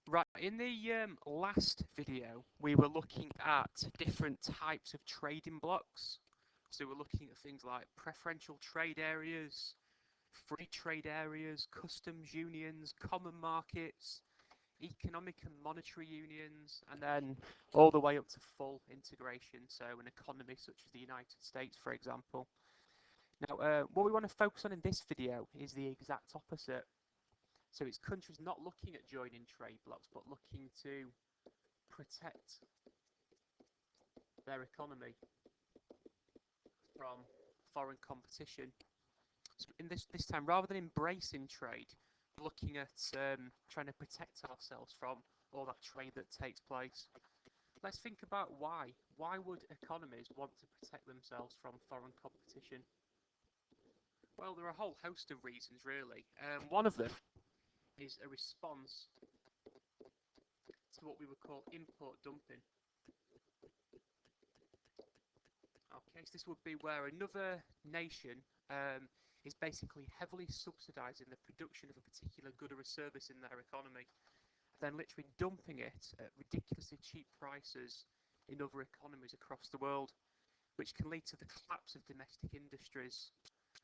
Right, in the last video, we were looking at different types of trading blocks. So we're looking at things like preferential trade areas, free trade areas, customs unions, common markets, economic and monetary unions, and then all the way up to full integration, so an economy such as the United States, for example. Now, what we want to focus on in this video is the exact opposite. So it's countries not looking at joining trade blocs, but looking to protect their economy from foreign competition. So in this time, rather than embracing trade, we're looking at trying to protect ourselves from all that trade that takes place. Let's think about why. Why would economies want to protect themselves from foreign competition? Well, there are a whole host of reasons, really. One of them is a response to what we would call import dumping. Okay, so this would be where another nation is basically heavily subsidising the production of a particular good or a service in their economy, then literally dumping it at ridiculously cheap prices in other economies across the world, which can lead to the collapse of domestic industries.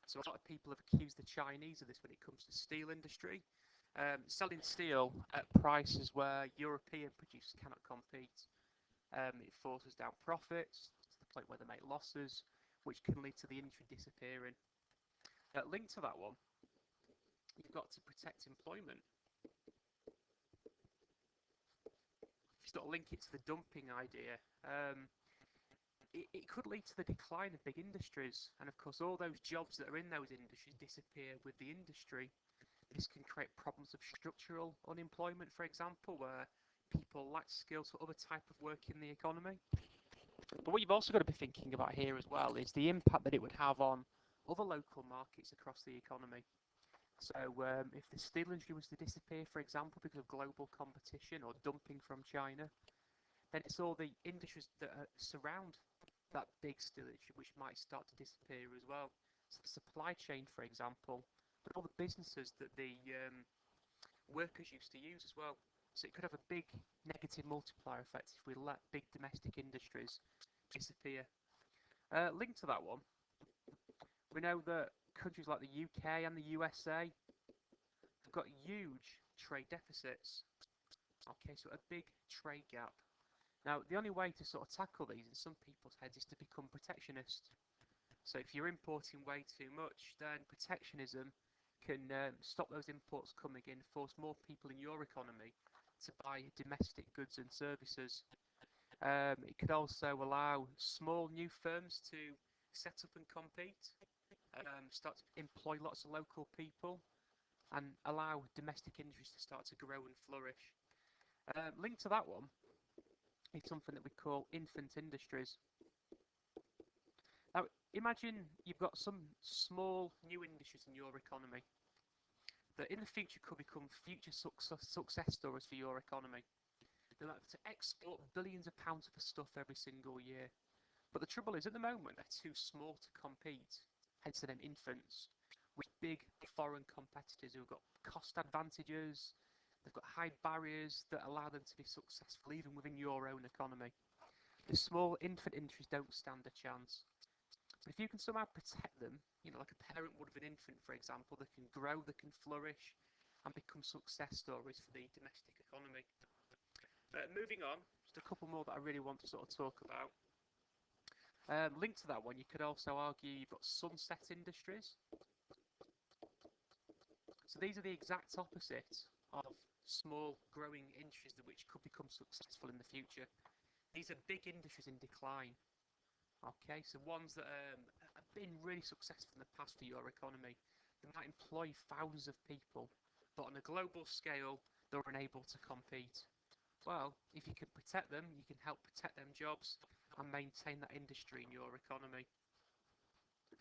So a lot of people have accused the Chinese of this when it comes to steel industry, selling steel at prices where European producers cannot compete. It forces down profits to the point where they make losses, which can lead to the industry disappearing. Linked to that one, you've got to protect employment. If you sort of link it to the dumping idea, it could lead to the decline of big industries, and of course all those jobs that are in those industries disappear with the industry. This can create problems of structural unemployment, for example, where people lack skills for other type of work in the economy. But what you've also got to be thinking about here as well is the impact that it would have on other local markets across the economy. So if the steel industry was to disappear, for example, because of global competition or dumping from China, then it's all the industries that surround that big steel industry which might start to disappear as well. So the supply chain, for example, but all the businesses that the workers used to use as well. So it could have a big negative multiplier effect if we let big domestic industries disappear. Linked to that one, we know that countries like the UK and the USA have got huge trade deficits. Okay, so a big trade gap. Now, the only way to sort of tackle these in some people's heads is to become protectionist. So if you're importing way too much, then protectionism can stop those imports coming in, force more people in your economy to buy domestic goods and services. It could also allow small new firms to set up and compete, start to employ lots of local people, and allow domestic industries to start to grow and flourish. Linked to that one is something that we call infant industries. Now, imagine you've got some small new industries in your economy that in the future could become future success stories for your economy. They're able to export billions of pounds of stuff every single year. But the trouble is, at the moment, they're too small to compete, hence the name infants, with big foreign competitors who've got cost advantages, they've got high barriers that allow them to be successful even within your own economy. The small infant industries don't stand a chance. But if you can somehow protect them, like a parent would of an infant, for example, that can grow, that can flourish, and become success stories for the domestic economy. Moving on, just a couple more that I really want to sort of talk about. Linked to that one, you could also argue you've got sunset industries. So these are the exact opposite of small growing industries which could become successful in the future. These are big industries in decline. Okay, so ones that have been really successful in the past for your economy. They might employ thousands of people, but on a global scale, they're unable to compete. Well, if you can protect them, you can help protect them jobs and maintain that industry in your economy.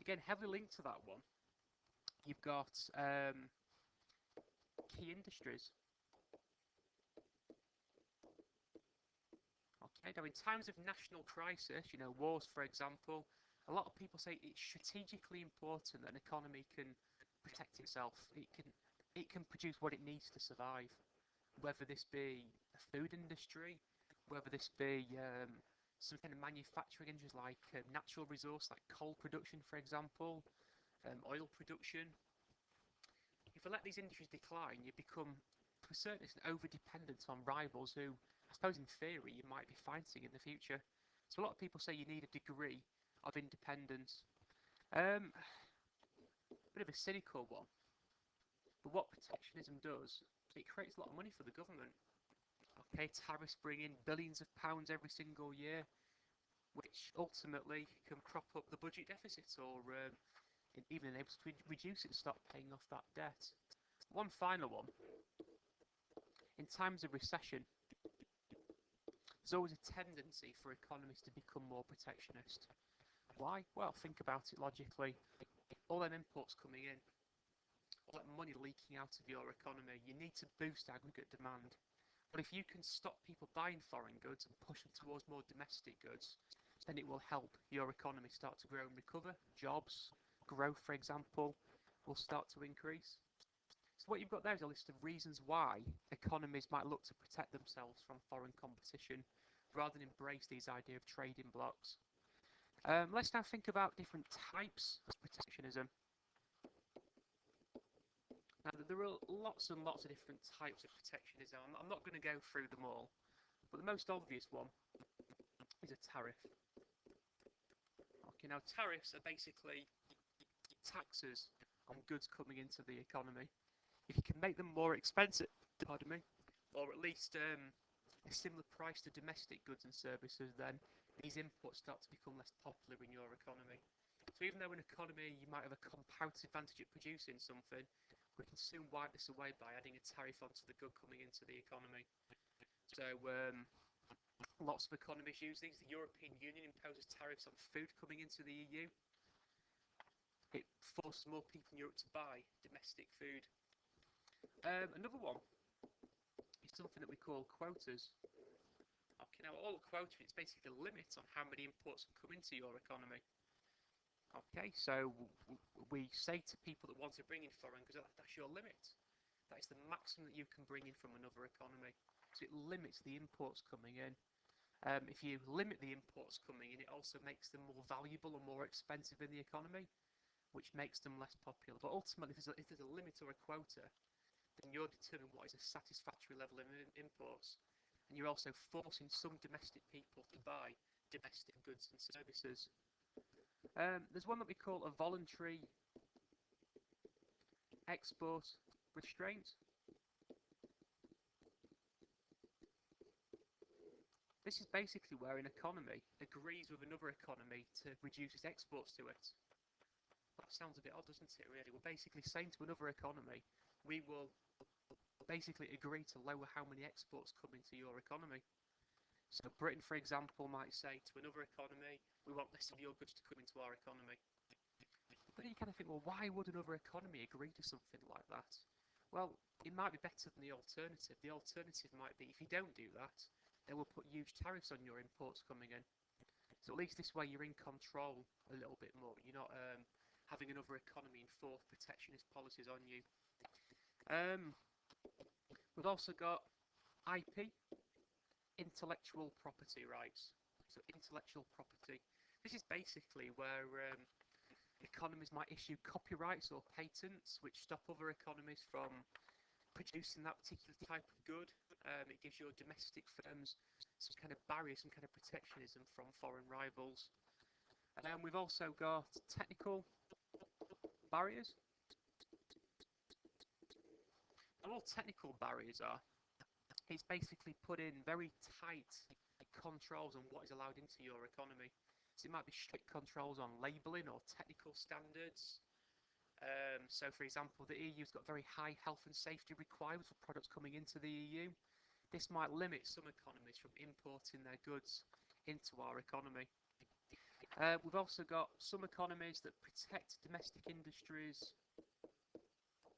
Again, heavily linked to that one, you've got key industries. Okay, now in times of national crisis, wars, for example, a lot of people say it's strategically important that an economy can protect itself. It can produce what it needs to survive. whether this be a food industry, whether this be some kind of manufacturing industries like natural resource, like coal production, for example, oil production. If we let these industries decline, you become, to a certain extent, over-dependent on rivals who, I suppose in theory, you might be fighting in the future. So a lot of people say you need a degree of independence. Bit of a cynical one, but what protectionism does, it creates a lot of money for the government. Okay, tariffs bring in billions of pounds every single year, which ultimately can prop up the budget deficit or even enable us to reduce it and stop paying off that debt. One final one. In times of recession, there's always a tendency for economies to become more protectionist. Why? Well, think about it logically. All them imports coming in, all that money leaking out of your economy, you need to boost aggregate demand. But if you can stop people buying foreign goods and push them towards more domestic goods, then it will help your economy start to grow and recover. Jobs, growth, for example, will start to increase. So what you've got there is a list of reasons why economies might look to protect themselves from foreign competition rather than embrace these idea of trading blocks. Let's now think about different types of protectionism. Now, there are lots and lots of different types of protectionism. I'm not going to go through them all, but the most obvious one is a tariff. Okay, now tariffs are basically taxes on goods coming into the economy. If you can make them more expensive, pardon me, or at least a similar price to domestic goods and services, then these imports start to become less popular in your economy. So even though in an economy you might have a comparative advantage at producing something, we can soon wipe this away by adding a tariff onto the good coming into the economy. So lots of economies use these. The European Union imposes tariffs on food coming into the EU. It forces more people in Europe to buy domestic food. Another one is something that we call quotas. Okay, now all quota is basically a limit on how many imports can come into your economy. Okay, so we say to people that want to bring in foreign goods, that's your limit. That is the maximum that you can bring in from another economy. So it limits the imports coming in. If you limit the imports coming in, it also makes them more valuable and more expensive in the economy, which makes them less popular. But ultimately, if there's a limit or a quota, then you're determining what is a satisfactory level of imports. And you're also forcing some domestic people to buy domestic goods and services. There's one that we call a voluntary export restraint. This is basically where an economy agrees with another economy to reduce its exports to it. That sounds a bit odd, doesn't it, really? We're basically saying to another economy, we will basically agree to lower how many exports come into your economy. So Britain, for example, might say to another economy, we want less of your goods to come into our economy. But then you kind of think, well, why would another economy agree to something like that? Well, it might be better than the alternative. The alternative might be, if you don't do that, they will put huge tariffs on your imports coming in. So at least this way you're in control a little bit more. You're not having another economy enforce protectionist policies on you. We've also got IP, intellectual property rights. So intellectual property. This is basically where economies might issue copyrights or patents which stop other economies from producing that particular type of good. It gives your domestic firms some kind of barrier, some kind of protectionism from foreign rivals. And we've also got technical barriers. And all technical barriers are, it's basically put in very tight controls on what is allowed into your economy. So it might be strict controls on labelling or technical standards. So for example, the EU's got very high health and safety requirements for products coming into the EU. This might limit some economies from importing their goods into our economy. We've also got some economies that protect domestic industries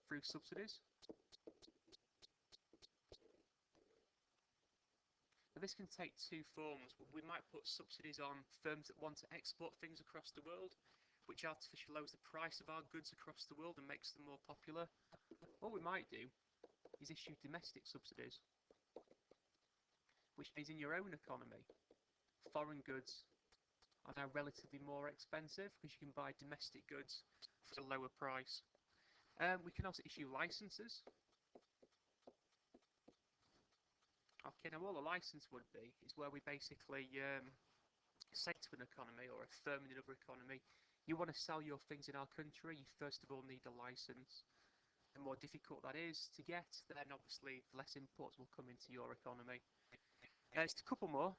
through subsidies. Now, this can take two forms. We might put subsidies on firms that want to export things across the world, which artificially lowers the price of our goods across the world and makes them more popular. What we might do is issue domestic subsidies, which means in your own economy, foreign goods are now relatively more expensive because you can buy domestic goods for a lower price. We can also issue licenses. Okay, now all a license would be is where we basically say to an economy or a firm in another economy, you want to sell your things in our country, you first of all need a license. The more difficult that is to get, then obviously less imports will come into your economy. Just a couple more.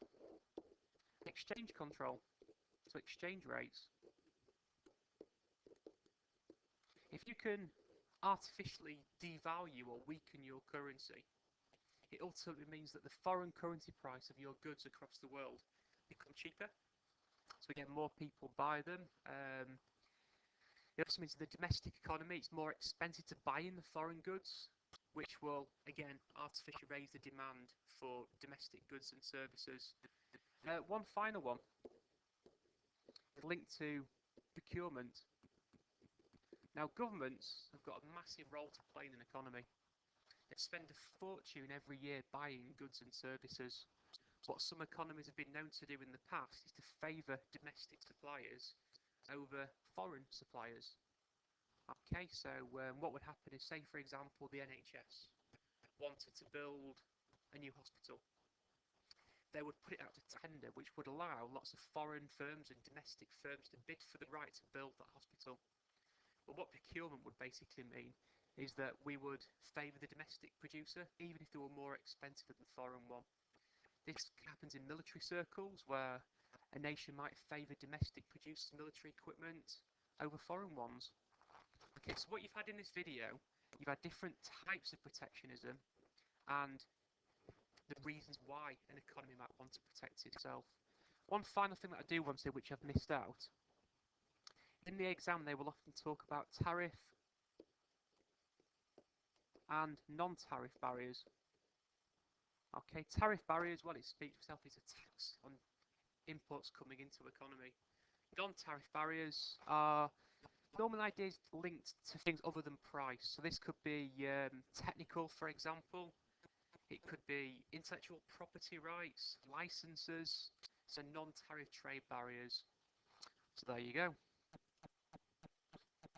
Exchange control, so exchange rates. If you can artificially devalue or weaken your currency, it ultimately means that the foreign currency price of your goods across the world become cheaper. So again, more people buy them. It also means the domestic economy, it's more expensive to buy in the foreign goods, which will, again, artificially raise the demand for domestic goods and services. One final one, linked to procurement. Now, governments have got a massive role to play in an economy. They spend a fortune every year buying goods and services. What some economies have been known to do in the past is to favour domestic suppliers over foreign suppliers. Okay, so what would happen is, say for example, the NHS wanted to build a new hospital. They would put it out to tender, which would allow lots of foreign firms and domestic firms to bid for the right to build that hospital. But what procurement would basically mean is that we would favour the domestic producer, even if they were more expensive than the foreign one. This happens in military circles, where a nation might favour domestic produced military equipment over foreign ones. Okay, so what you've had in this video, you've had different types of protectionism and the reasons why an economy might want to protect itself. One final thing that I do want to say, which I've missed out. In the exam, they will often talk about tariff and non-tariff barriers. Okay, tariff barriers, well, it speaks for itself, it's a tax on imports coming into economy. Non-tariff barriers are normal ideas linked to things other than price. So this could be technical, for example. It could be intellectual property rights, licenses, so non-tariff trade barriers. So there you go.